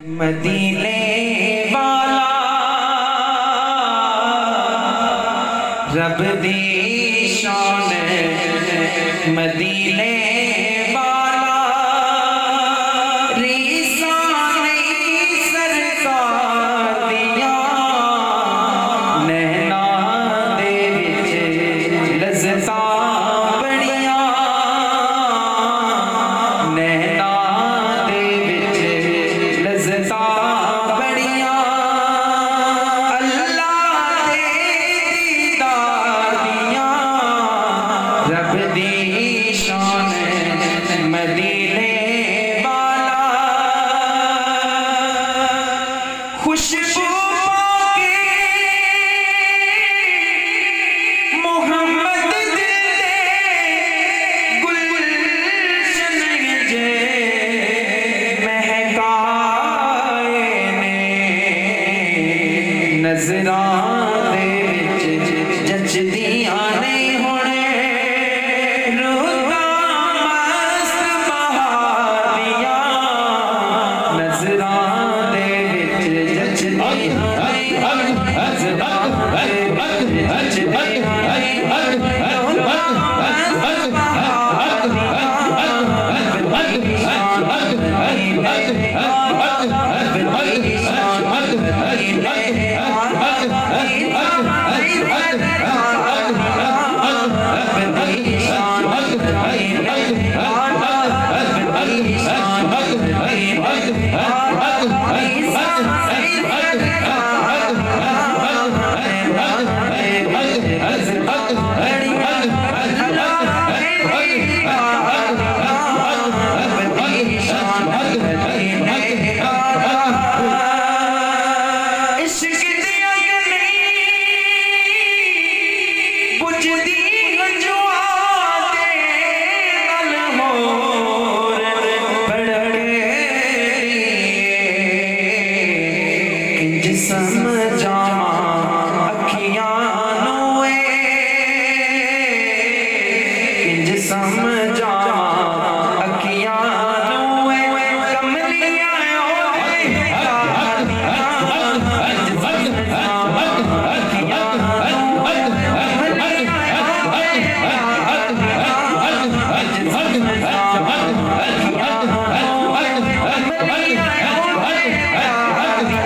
मदीने वाला रब दी शान, मदीने वाला रीसा नहीं सरकार दिया, नैना दे विच लज़्ज़तां बड़ियां, नैना दे विच लज़्ज़तां बड़ियां, अल्लाह दे दीदार दियां रब दी शान, मदीने वाला खुशबू पाके मोहम्मद दे गुलशन जे महकाए ने, नज़रां दे विच जचदियां नहीं होणे, रूहां मस्त बहारियां, नज़रां दे विच जचदियां नहीं होणे, नज़रां दे विच जचदियां नहीं होणे, रूहां मस्त समझावा अखियां नूए, इंज समझावा अखियां नूए, कमलियां ओए यादियां, इंज समझावा अखियां नूए, कमलियां ओए यादियां, इंज समझावा अखियां नूए, कमलियां ओए यादियां,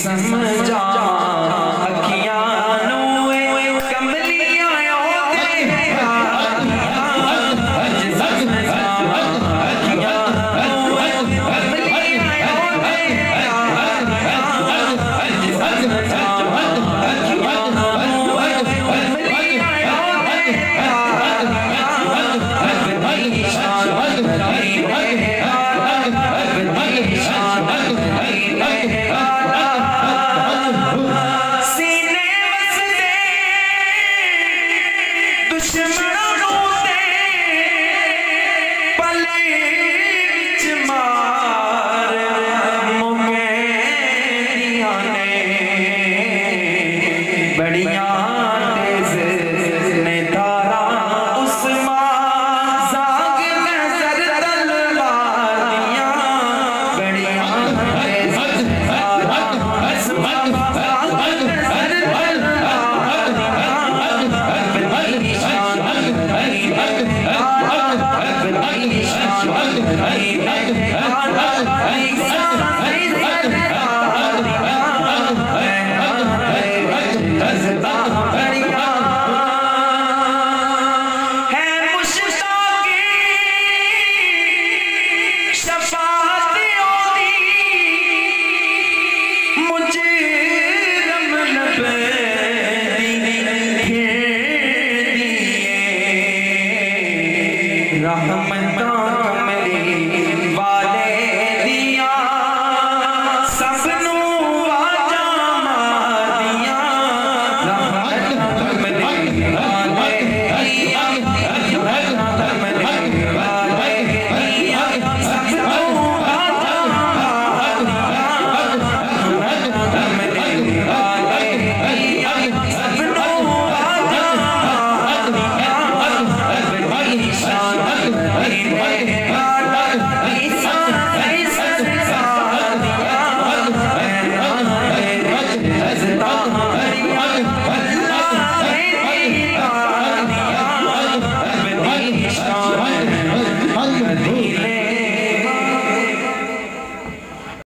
समझा अखियां नूए, कमलियां ओए यादियां, समझा अखियां नूए, कमलियां ओए यादियां, समझा अखियां नूए, कमलियां ओए यादियां, रब दी शान, मदीने